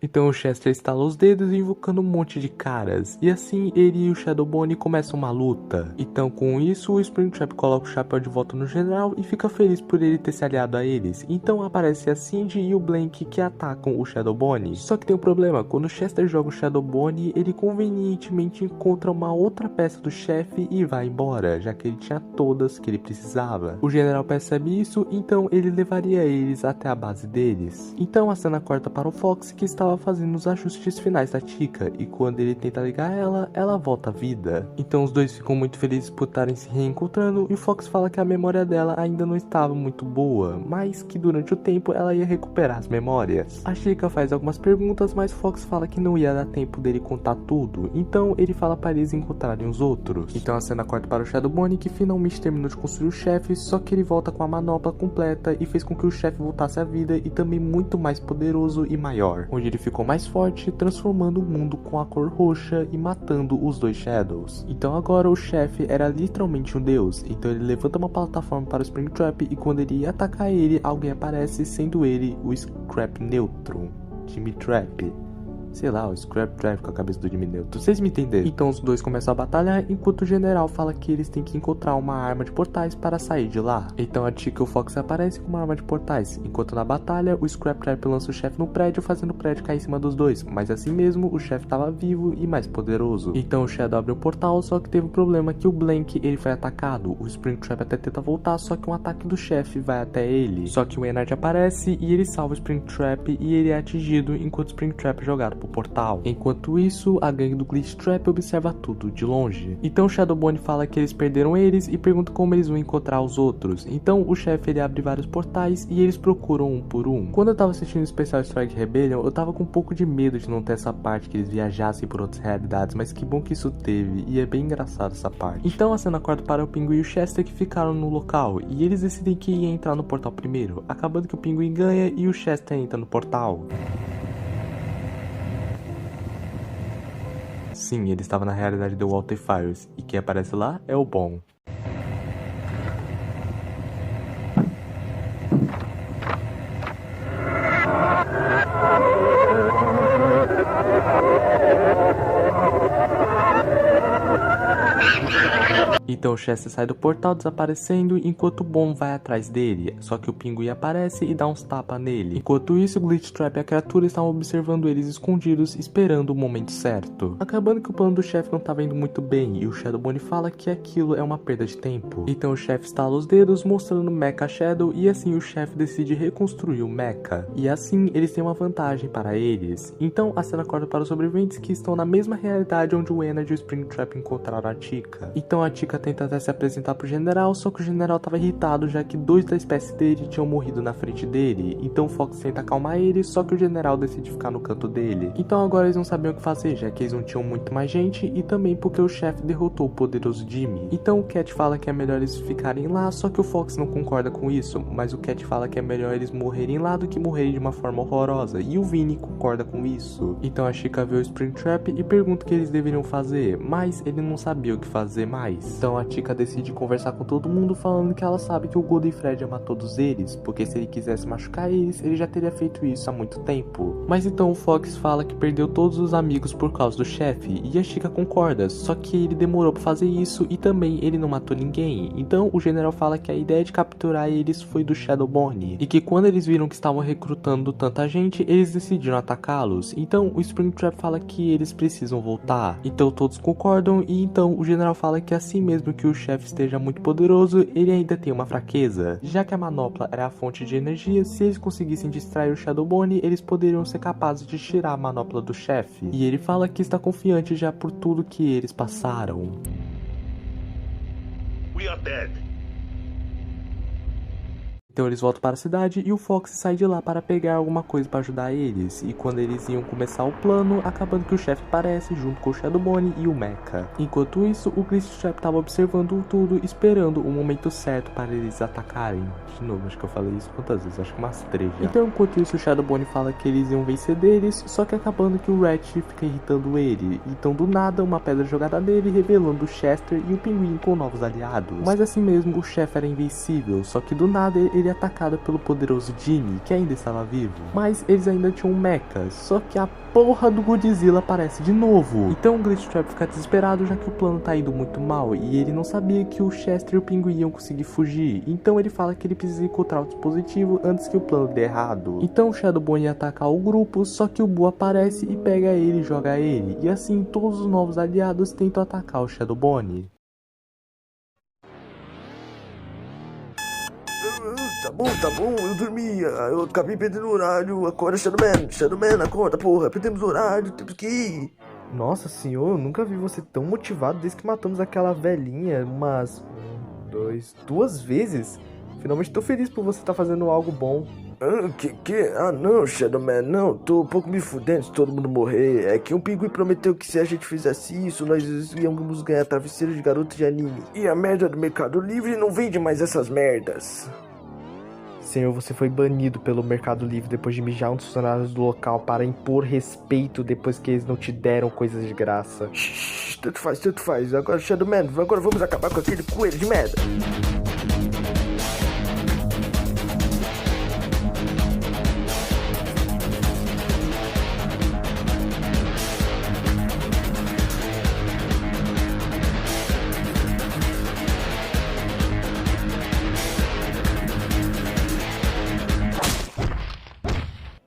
então o Chester estala os dedos invocando um monte de caras, e assim ele e o Shadow Bonnie começam uma luta. Então com isso o Springtrap coloca o chapéu de volta no General e fica feliz por ele ter se aliado a eles. Então aparece a Cindy e o Blank que atacam o Shadow Bonnie. Só que tem um problema, quando o Chester joga o Shadow Bonnie, ele convenientemente encontra uma outra peça do chefe e vai embora, já que ele tinha todas que ele precisava. O General percebe isso, então ele levaria eles até a base deles. Então a cena corta para o Fox, que estava fazendo os ajustes finais da Chica, e quando ele tenta ligar ela volta à vida. Então os dois ficam muito felizes por estarem se reencontrando, e o Fox fala que a memória dela ainda não estava muito boa, mas que durante o tempo ela ia recuperar as memórias. A Chica faz algumas perguntas, mas o Fox fala que não ia dar tempo dele contar tudo, então ele fala para eles encontrarem os outros. Então a cena corta para o Shadow Bonnie, que finalmente terminou de construir o chefe, só que ele volta com a manopla completa e fez com que o chefe voltasse à vida e também muito mais poderoso e maior, onde ele ficou mais forte, transformando o mundo com a cor roxa e matando os 2 Shadows. Então agora o chefe era literalmente um deus, então ele levanta uma plataforma para o Springtrap e quando ele ia atacar ele, alguém aparece, sendo ele o Scrap Neutron, Jimmy Trap. Sei lá, o Scrap Drive com a cabeça do Jimmy Neutron. Vocês me entenderam? Então os dois começam a batalhar, enquanto o General fala que eles têm que encontrar uma arma de portais para sair de lá. Então a Chica e o Fox aparecem com uma arma de portais, enquanto na batalha o Scrap Drive lança o chefe no prédio, fazendo o prédio cair em cima dos dois. Mas assim mesmo, o chefe estava vivo e mais poderoso. Então o Shadow abre um portal, só que teve um problema que o Blank ele foi atacado. O Springtrap até tenta voltar, só que um ataque do chefe vai até ele. Só que o Ennard aparece e ele salva o Springtrap e ele é atingido enquanto o Springtrap é jogado pro portal. Enquanto isso, a gangue do Glitchtrap observa tudo de longe. Então Shadow Bonnie fala que eles perderam eles e pergunta como eles vão encontrar os outros. Então o chefe ele abre vários portais e eles procuram um por um. Quando eu tava assistindo o especial Strike Rebellion, eu tava com um pouco de medo de não ter essa parte que eles viajassem por outras realidades, mas que bom que isso teve e é bem engraçado essa parte. Então a cena corta para o Pinguim e o Chester, que ficaram no local e eles decidem que ia entrar no portal primeiro, acabando que o Pinguim ganha e o Chester entra no portal. Sim, ele estava na realidade do Walter Fires, e quem aparece lá é o Bom. Então o Chester sai do portal desaparecendo enquanto o Bom vai atrás dele, só que o Pinguim aparece e dá uns tapas nele. Enquanto isso, o Glitchtrap e a criatura estavam observando eles escondidos, esperando o momento certo. Acabando que o plano do chefe não estava indo muito bem e o Shadow Bonnie fala que aquilo é uma perda de tempo. Então o chefe estala os dedos mostrando o Mecha Shadow e assim o chefe decide reconstruir o Mecha. E assim eles têm uma vantagem para eles. Então a cena corta para os sobreviventes que estão na mesma realidade onde o Ennard e o Springtrap encontraram a Chica. Então a Chica tenta até se apresentar pro general, só que o general estava irritado já que 2 da espécie dele tinham morrido na frente dele. Então o Fox tenta acalmar ele, só que o general decide ficar no canto dele. Então agora eles não sabiam o que fazer, já que eles não tinham muito mais gente e também porque o chefe derrotou o poderoso Jimmy. Então o Cat fala que é melhor eles ficarem lá, só que o Fox não concorda com isso, mas o Cat fala que é melhor eles morrerem lá do que morrerem de uma forma horrorosa, e o Vinny concorda com isso. Então a Chica vê o Springtrap e pergunta o que eles deveriam fazer, mas ele não sabia o que fazer mais. Então a Chica decide conversar com todo mundo falando que ela sabe que o Golden Fred ama todos eles, porque se ele quisesse machucar eles, ele já teria feito isso há muito tempo. Mas então o Fox fala que perdeu todos os amigos por causa do chefe, e a Chica concorda, só que ele demorou pra fazer isso e também ele não matou ninguém. Então o general fala que a ideia de capturar eles foi do Shadow Bonnie, e que quando eles viram que estavam recrutando tanta gente, eles decidiram atacá-los. Então o Springtrap fala que eles precisam voltar. Então todos concordam e então o general fala que assim mesmo que o chefe esteja muito poderoso, ele ainda tem uma fraqueza. Já que a manopla era a fonte de energia, se eles conseguissem distrair o Shadow Bonnie, eles poderiam ser capazes de tirar a manopla do chefe. E ele fala que está confiante já por tudo que eles passaram. We are dead. Então eles voltam para a cidade e o Fox sai de lá para pegar alguma coisa para ajudar eles. E quando eles iam começar o plano, acabando que o chefe aparece junto com o Shadow Bonnie e o Mecha. Enquanto isso, o Glitchtrap estava observando tudo, esperando o momento certo para eles atacarem. De novo, acho que eu falei isso quantas vezes? Acho que umas 3 já. Então enquanto isso, o Shadow Bonnie fala que eles iam vencer deles, só que acabando que o Ratchet fica irritando ele. Então do nada, uma pedra jogada nele, revelando o Chester e o Pinguim com novos aliados. Mas assim mesmo, o chefe era invencível, só que do nada ele é atacado pelo poderoso Jimmy, que ainda estava vivo. Mas eles ainda tinham um Mecha, só que a porra do Godzilla aparece de novo. Então o Glitchtrap fica desesperado já que o plano tá indo muito mal e ele não sabia que o Chester e o Pinguim iam conseguir fugir. Então ele fala que ele precisa encontrar o dispositivo antes que o plano dê errado. Então o Shadow Bonnie ia atacar o grupo, só que o Boo aparece e pega ele e joga ele. E assim todos os novos aliados tentam atacar o Shadow Bonnie. Tá bom, eu dormia, eu acabei perdendo o horário, acorda Shadowman, acorda, porra, perdemos o horário, temos que ir. Nossa senhor, eu nunca vi você tão motivado desde que matamos aquela velhinha umas 2 vezes. Finalmente tô feliz por você estar fazendo algo bom. Não, Shadowman, não, tô um pouco me fudendo se todo mundo morrer. É que um pinguim prometeu que se a gente fizesse isso, nós íamos ganhar travesseiro de garoto de anime. E a merda do Mercado Livre não vende mais essas merdas. Senhor, você foi banido pelo Mercado Livre depois de mijar um dos funcionários do local para impor respeito depois que eles não te deram coisas de graça. Shhh, tanto faz. Agora, Shadowman, agora vamos acabar com aquele coelho de merda.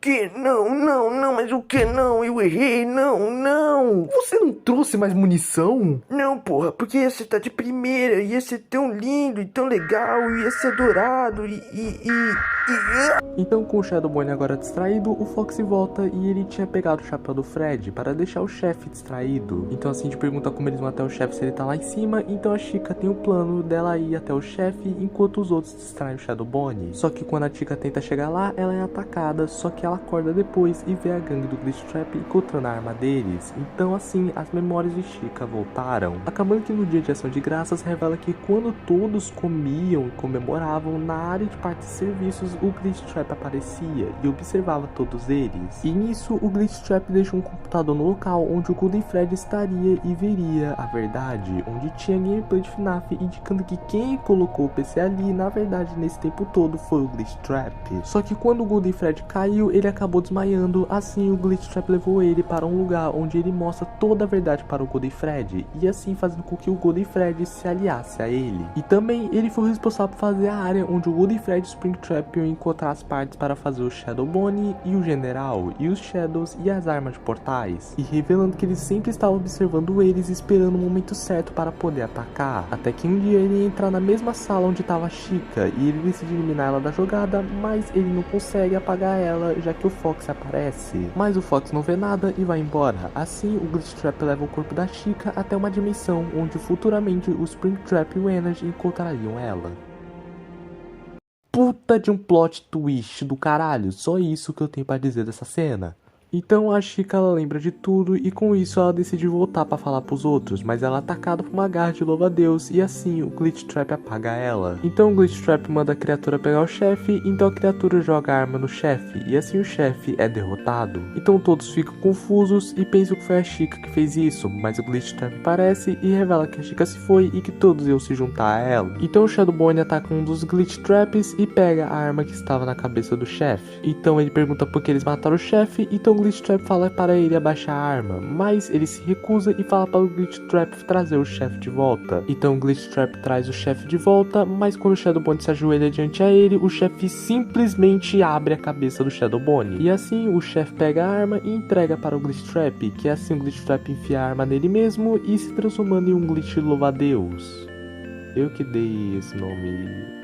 Que? Não, mas o que não? Eu errei, não. Você não trouxe mais munição? Não, porra, porque ia ser tá de primeira, ia ser tão lindo e tão legal, ia ser adorado Então com o Shadow Bonnie agora distraído, o Fox volta e ele tinha pegado o chapéu do Fred para deixar o chefe distraído. Então assim a gente pergunta como eles vão até o chefe se ele tá lá em cima, então a Chica tem o plano dela ir até o chefe enquanto os outros distraem o Shadow Bonnie. Só que quando a Chica tenta chegar lá, ela é atacada, só que ela acorda depois e vê a gangue do Glitchtrap encontrando a arma deles. Então assim, as memórias de Chica voltaram. Acabando que no dia de ação de graças revela que quando todos comiam e comemoravam, na área de partes e serviços o Glitchtrap aparecia e observava todos eles. E nisso o Glitchtrap deixou um computador no local onde o Golden Fred estaria e veria a verdade, onde tinha gameplay de FNAF indicando que quem colocou o PC ali, na verdade nesse tempo todo, foi o Glitchtrap. Só que quando o Golden Fred caiu, ele ele acabou desmaiando. Assim o Glitchtrap levou ele para um lugar onde ele mostra toda a verdade para o Golden Freddy, e assim fazendo com que o Golden Freddy se aliasse a ele. E também ele foi o responsável por fazer a área onde o Golden Freddy e o Springtrap iam encontrar as partes para fazer o Shadow Bonnie e o General, e os Shadows e as armas de portais, e revelando que ele sempre estava observando eles, esperando o momento certo para poder atacar, até que um dia ele entra na mesma sala onde estava a Chica, e ele decide eliminar ela da jogada, mas ele não consegue apagar ela, já que o Fox aparece. Mas o Fox não vê nada e vai embora. Assim, o Glitchtrap leva o corpo da Chica até uma dimensão onde futuramente o Springtrap e o Energy encontrariam ela. Puta de um plot twist do caralho, só isso que eu tenho pra dizer dessa cena. Então a Chica ela lembra de tudo e com isso ela decide voltar pra falar pros outros, mas ela é atacada por uma garra de louva-a-Deus e assim o Glitchtrap apaga ela. Então o Glitchtrap manda a criatura pegar o chefe, então a criatura joga a arma no chefe e assim o chefe é derrotado. Então todos ficam confusos e pensam que foi a Chica que fez isso, mas o Glitchtrap aparece e revela que a Chica se foi e que todos iam se juntar a ela. Então o Shadow Bonnie ataca um dos Glitchtraps e pega a arma que estava na cabeça do chefe. Então ele pergunta por que eles mataram o chefe, então o Glitchtrap fala para ele abaixar a arma, mas ele se recusa e fala para o Glitchtrap trazer o chefe de volta. Então o Glitchtrap traz o chefe de volta, mas quando o Shadow Bonnie se ajoelha diante a ele, o chefe simplesmente abre a cabeça do Shadow Bonnie. E assim o chefe pega a arma e entrega para o Glitchtrap, que assim o Glitchtrap enfia a arma nele mesmo e se transformando em um Glitch louva-a-Deus. Eu que dei esse nome.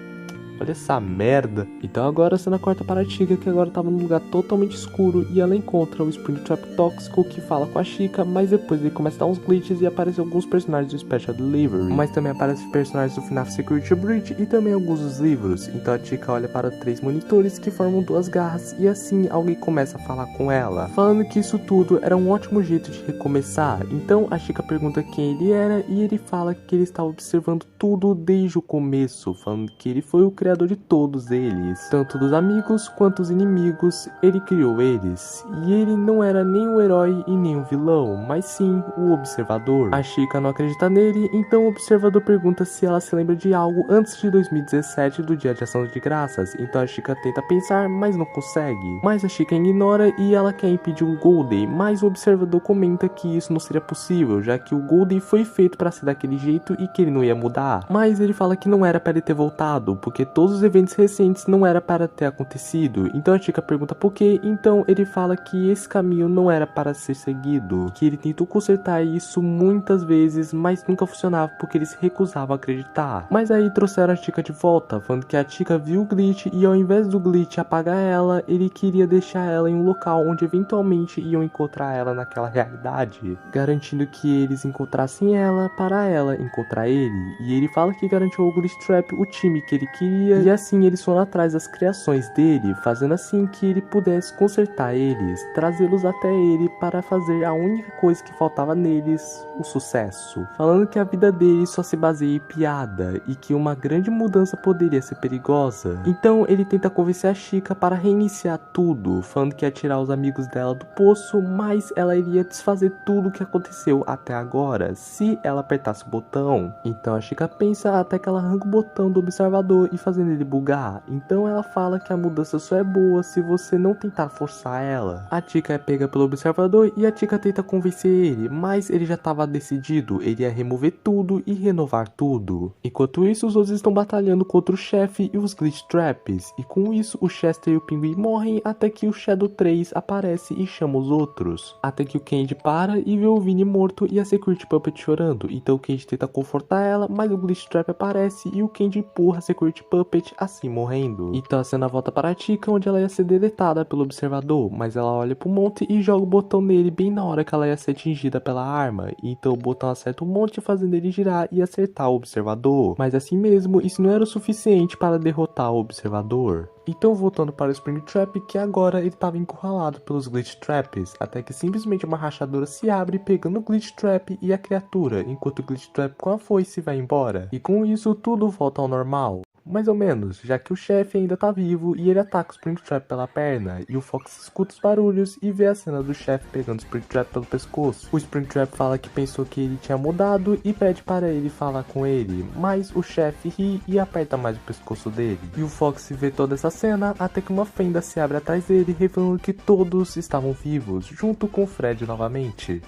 Olha essa merda. Então agora a cena corta para a Chica, que agora estava num lugar totalmente escuro, e ela encontra o Springtrap tóxico que fala com a Chica, mas depois ele começa a dar uns glitches e aparecem alguns personagens do Special Delivery. Mas também aparecem personagens do FNAF Security Breach e também alguns dos livros. Então a Chica olha para 3 monitores que formam 2 garras e assim alguém começa a falar com ela, falando que isso tudo era um ótimo jeito de recomeçar. Então a Chica pergunta quem ele era e ele fala que ele estava observando tudo desde o começo, falando que ele foi o criador de todos eles, tanto dos amigos quanto os inimigos, ele criou eles, e ele não era nem um herói e nem um vilão, mas sim o observador. A Chica não acredita nele, então o observador pergunta se ela se lembra de algo antes de 2017, do dia de ação de graças, então a Chica tenta pensar, mas não consegue. Mas a Chica ignora e ela quer impedir o Golden, mas o observador comenta que isso não seria possível, já que o Golden foi feito para ser daquele jeito e que ele não ia mudar. Mas ele fala que não era para ele ter voltado, porque todos os eventos recentes não era para ter acontecido. Então a Chica pergunta por quê, então ele fala que esse caminho não era para ser seguido, que ele tentou consertar isso muitas vezes, mas nunca funcionava porque ele se recusava a acreditar. Mas aí trouxeram a Chica de volta, falando que a Chica viu o glitch e ao invés do glitch apagar ela, ele queria deixar ela em um local onde eventualmente iam encontrar ela naquela realidade, garantindo que eles encontrassem ela para ela encontrar ele. E ele fala que garantiu ao Glitchtrap o time que ele queria, e assim eles foram atrás das criações dele, fazendo assim que ele pudesse consertar eles, trazê-los até ele para fazer a única coisa que faltava neles, o sucesso. Falando que a vida dele só se baseia em piada e que uma grande mudança poderia ser perigosa. Então ele tenta convencer a Chica para reiniciar tudo, falando que ia tirar os amigos dela do poço, mas ela iria desfazer tudo o que aconteceu até agora, se ela apertasse o botão. Então a Chica pensa até que ela arranca o botão do observador e fazendo ele bugar. Então ela fala que a mudança só é boa se você não tentar forçar ela. A Chica é pega pelo observador e a Chica tenta convencer ele, mas ele já estava decidido, ele ia remover tudo e renovar tudo. Enquanto isso, os outros estão batalhando contra o chefe e os Glitchtraps, e com isso o Chester e o Pinguim morrem até que o Shadow 3 aparece e chama os outros. Até que o Candy para e vê o Vinny morto e a Security Puppet chorando, então o Candy tenta confortar ela, mas o Glitchtrap aparece e o Candy empurra a Security Puppet, assim morrendo. Então a cena volta para a Chica, onde ela ia ser deletada pelo observador, mas ela olha pro monte e joga o botão nele bem na hora que ela ia ser atingida pela arma, então o botão acerta o monte, fazendo ele girar e acertar o observador. Mas assim mesmo, isso não era o suficiente para derrotar o observador. Então voltando para o Springtrap, que agora ele estava encurralado pelos Glitchtraps, até que simplesmente uma rachadura se abre pegando o Glitchtrap e a criatura, enquanto o Glitchtrap com a foice vai embora. E com isso tudo volta ao normal. mais ou menos, já que o chefe ainda tá vivo e ele ataca o Springtrap pela perna, e o Fox escuta os barulhos e vê a cena do chefe pegando o Springtrap pelo pescoço. O Springtrap fala que pensou que ele tinha mudado e pede para ele falar com ele, mas o chefe ri e aperta mais o pescoço dele. E o Fox vê toda essa cena até que uma fenda se abre atrás dele, revelando que todos estavam vivos, junto com o Fred novamente.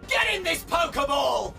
Get in this Pokeball!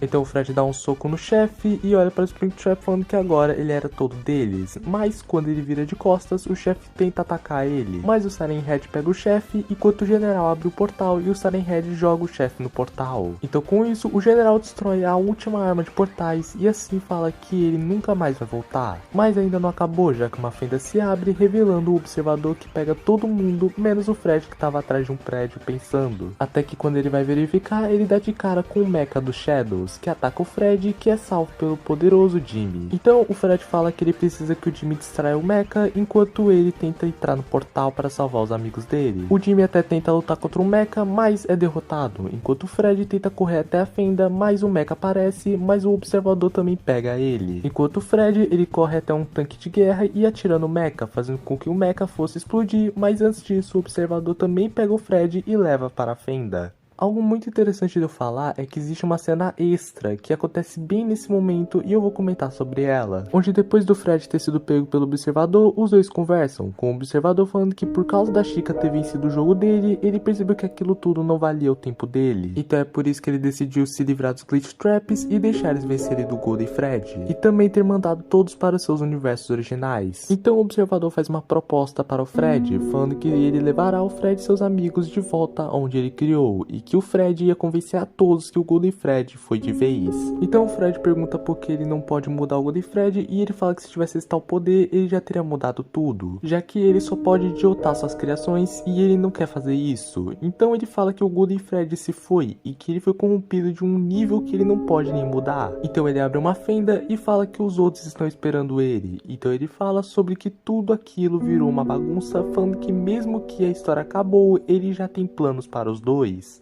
Então o Fred dá um soco no chefe e olha para o Springtrap falando que agora ele era todo deles. Mas quando ele vira de costas, o chefe tenta atacar ele. Mas o Siren Head pega o chefe enquanto o general abre o portal e o Siren Head joga o chefe no portal. Então com isso, o general destrói a última arma de portais e assim fala que ele nunca mais vai voltar. Mas ainda não acabou, já que uma fenda se abre, revelando o observador que pega todo mundo, menos o Fred que estava atrás de um prédio pensando. Até que quando ele vai verificar, ele dá de cara com o mecha dos Shadows, que ataca o Fred, que é salvo pelo poderoso Jimmy. Então o Fred fala que ele precisa que o Jimmy distraia o mecha, enquanto ele tenta entrar no portal para salvar os amigos dele. O Jimmy até tenta lutar contra o mecha, mas é derrotado, enquanto o Fred tenta correr até a fenda, mas o mecha aparece, mas o observador também pega ele. Enquanto o Fred, ele corre até um tanque de guerra e atira no mecha, fazendo com que o mecha fosse explodir, mas antes disso o observador também pega o Fred e leva para a fenda. Algo muito interessante de eu falar é que existe uma cena extra que acontece bem nesse momento e eu vou comentar sobre ela. Onde depois do Fred ter sido pego pelo observador, os dois conversam, com o observador falando que por causa da Chica ter vencido o jogo dele, ele percebeu que aquilo tudo não valia o tempo dele. Então é por isso que ele decidiu se livrar dos Glitch Traps e deixar eles vencerem do Golden Fred. E também ter mandado todos para os seus universos originais. Então o observador faz uma proposta para o Fred, falando que ele levará o Fred e seus amigos de volta onde ele criou, e que o Fred ia convencer a todos que o Golden Fred foi de vez. Então o Fred pergunta por que ele não pode mudar o Golden Fred e ele fala que se tivesse esse tal poder ele já teria mudado tudo, já que ele só pode idiotar suas criações e ele não quer fazer isso. Então ele fala que o Golden Fred se foi e que ele foi corrompido de um nível que ele não pode nem mudar. Então ele abre uma fenda e fala que os outros estão esperando ele. Então ele fala sobre que tudo aquilo virou uma bagunça, falando que mesmo que a história acabou, ele já tem planos para os dois.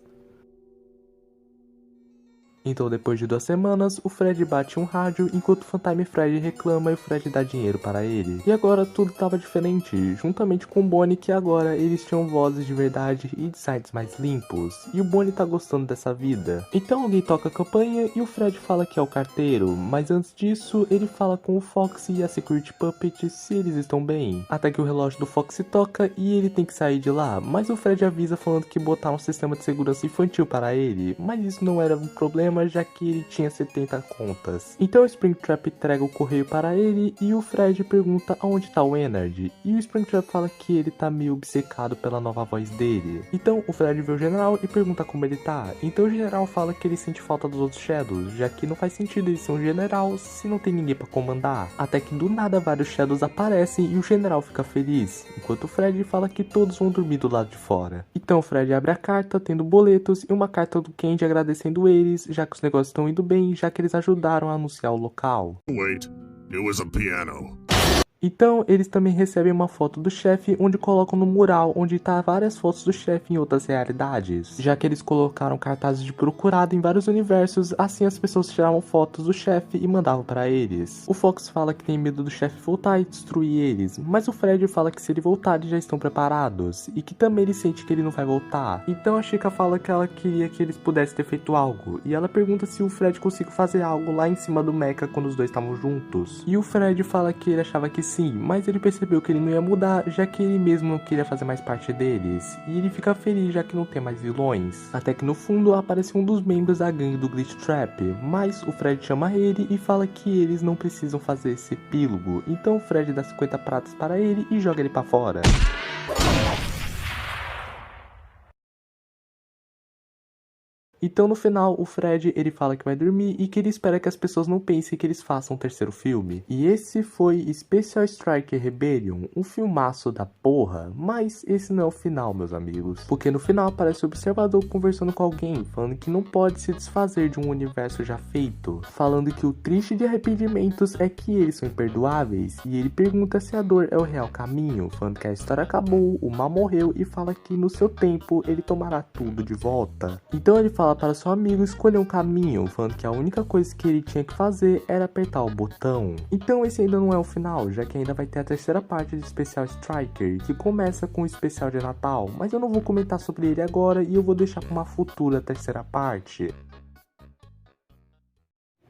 Então depois de 2 semanas, o Fred bate um rádio enquanto o Funtime Fred reclama e o Fred dá dinheiro para ele. E agora tudo estava diferente, juntamente com o Bonnie, que agora eles tinham vozes de verdade e designs mais limpos. E o Bonnie tá gostando dessa vida. Então alguém toca a campanha e o Fred fala que é o carteiro, mas antes disso ele fala com o Fox e a Security Puppet se eles estão bem. Até que o relógio do Fox toca e ele tem que sair de lá, mas o Fred avisa falando que botaram um sistema de segurança infantil para ele, mas isso não era um problema, já que ele tinha 70 contas. Então o Springtrap entrega o correio para ele e o Fred pergunta aonde tá o Ennard. E o Springtrap fala que ele tá meio obcecado pela nova voz dele. Então o Fred vê o general e pergunta como ele tá. Então o general fala que ele sente falta dos outros Shadows, já que não faz sentido ele ser um general se não tem ninguém para comandar. Até que do nada vários Shadows aparecem e o general fica feliz, enquanto o Fred fala que todos vão dormir do lado de fora. Então o Fred abre a carta, tendo boletos e uma carta do Candy agradecendo eles, já que os negócios estão indo bem, já que eles ajudaram a anunciar o local. Wait, it was a piano. Então eles também recebem uma foto do chefe, onde colocam no mural, onde tá várias fotos do chefe em outras realidades, já que eles colocaram cartazes de procurado em vários universos, assim as pessoas tiravam fotos do chefe e mandavam para eles. O Fox fala que tem medo do chefe voltar e destruir eles, mas o Fred fala que se ele voltar eles já estão preparados, e que também ele sente que ele não vai voltar. Então a Chica fala que ela queria que eles pudessem ter feito algo, e ela pergunta se o Fred conseguiu fazer algo lá em cima do mecha quando os dois estavam juntos. E o Fred fala que ele achava que sim, mas ele percebeu que ele não ia mudar, já que ele mesmo não queria fazer mais parte deles, e ele fica feliz já que não tem mais vilões. Até que no fundo aparece um dos membros da gangue do Glitch Trap, mas o Fred chama ele e fala que eles não precisam fazer esse epílogo, então o Fred dá 50 pratas para ele e joga ele para fora. Então no final o Fred ele fala que vai dormir e que ele espera que as pessoas não pensem que eles façam um terceiro filme. E esse foi Special Strike Rebellion, um filmaço da porra, mas esse não é o final, meus amigos. Porque no final aparece o observador conversando com alguém, falando que não pode se desfazer de um universo já feito, falando que o triste de arrependimentos é que eles são imperdoáveis, e ele pergunta se a dor é o real caminho, falando que a história acabou, o mal morreu e fala que no seu tempo ele tomará tudo de volta. Então ele fala fala para seu amigo escolher um caminho, falando que a única coisa que ele tinha que fazer era apertar o botão. Então esse ainda não é o final, já que ainda vai ter a terceira parte de Special Striker, que começa com o especial de Natal, mas eu não vou comentar sobre ele agora e eu vou deixar para uma futura terceira parte.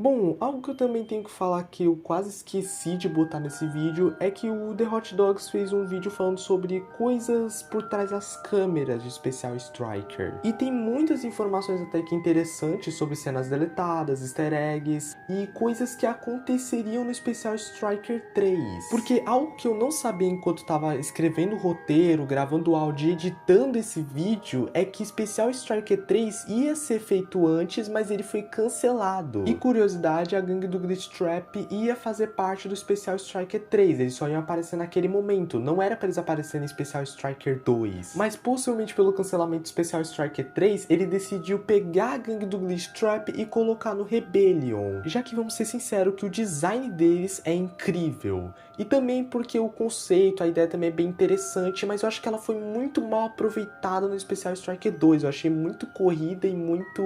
Bom, algo que eu também tenho que falar que eu quase esqueci de botar nesse vídeo é que o The Hot Dogs fez um vídeo falando sobre coisas por trás das câmeras de Special Striker. E tem muitas informações até que interessantes sobre cenas deletadas, easter eggs e coisas que aconteceriam no Special Striker 3. Porque algo que eu não sabia enquanto estava escrevendo o roteiro, gravando o áudio e editando esse vídeo é que Special Striker 3 ia ser feito antes, mas ele foi cancelado. E curiosidade, a gangue do Glitch Trap ia fazer parte do Special Striker 3, eles só iam aparecer naquele momento, não era para eles aparecerem em Special Striker 2. Mas possivelmente pelo cancelamento do Special Striker 3, ele decidiu pegar a gangue do Glitch Trap e colocar no Rebellion, já que vamos ser sinceros que o design deles é incrível. E também porque o conceito, a ideia também é bem interessante, mas eu acho que ela foi muito mal aproveitada no Special Striker 2, eu achei muito corrida e muito...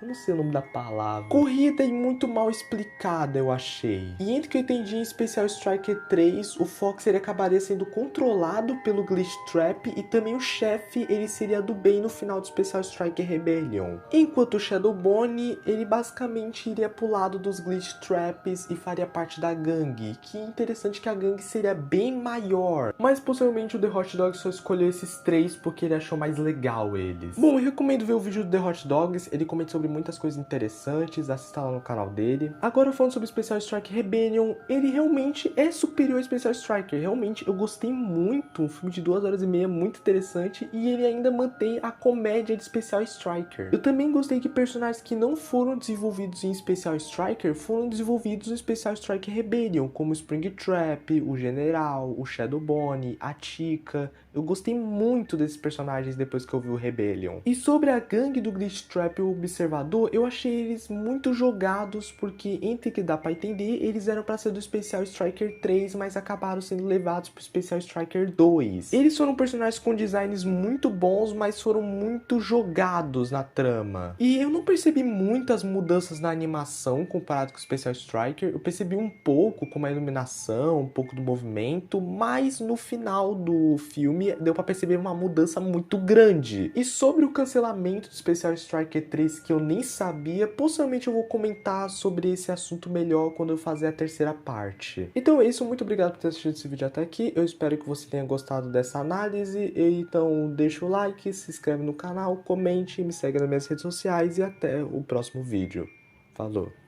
eu não sei o nome da palavra. Corrida e muito mal explicada, eu achei. E entre o que eu entendi em Special Striker 3, o Fox ele acabaria sendo controlado pelo Glitch Trap e também o chefe ele seria do bem no final do Special Striker Rebellion. Enquanto o Shadow Bonnie, ele basicamente iria pro lado dos Glitch Traps e faria parte da gangue. Que interessante que a gangue seria bem maior. Mas possivelmente o The Hot Dogs só escolheu esses três porque ele achou mais legal eles. Bom, eu recomendo ver o vídeo do The Hot Dogs, ele comenta sobre muitas coisas interessantes, assista lá no canal dele. Agora falando sobre Special Striker Rebellion, ele realmente é superior ao Special Striker, realmente eu gostei muito, um filme de 2h30 muito interessante e ele ainda mantém a comédia de Special Striker. Eu também gostei que personagens que não foram desenvolvidos em Special Striker foram desenvolvidos no Special Striker Rebellion, como o Springtrap, o General, o Shadow Bonnie, a Chica. Eu gostei muito desses personagens depois que eu vi o Rebellion. E sobre a gangue do Glitch Trap e o Observador, eu achei eles muito jogados, porque entre que dá pra entender, eles eram pra ser do Special Striker 3, mas acabaram sendo levados pro Special Striker 2. Eles foram personagens com designs muito bons, mas foram muito jogados na trama. E eu não percebi muitas mudanças na animação comparado com o Special Striker. Eu percebi um pouco como a iluminação, um pouco do movimento, mas no final do filme deu pra perceber uma mudança muito grande. E sobre o cancelamento do Special Striker 3, que eu nem sabia, possivelmente eu vou comentar sobre esse assunto melhor quando eu fazer a terceira parte. Então é isso, muito obrigado por ter assistido esse vídeo até aqui, eu espero que você tenha gostado dessa análise, então deixa o like, se inscreve no canal, comente, me segue nas minhas redes sociais e até o próximo vídeo. Falou!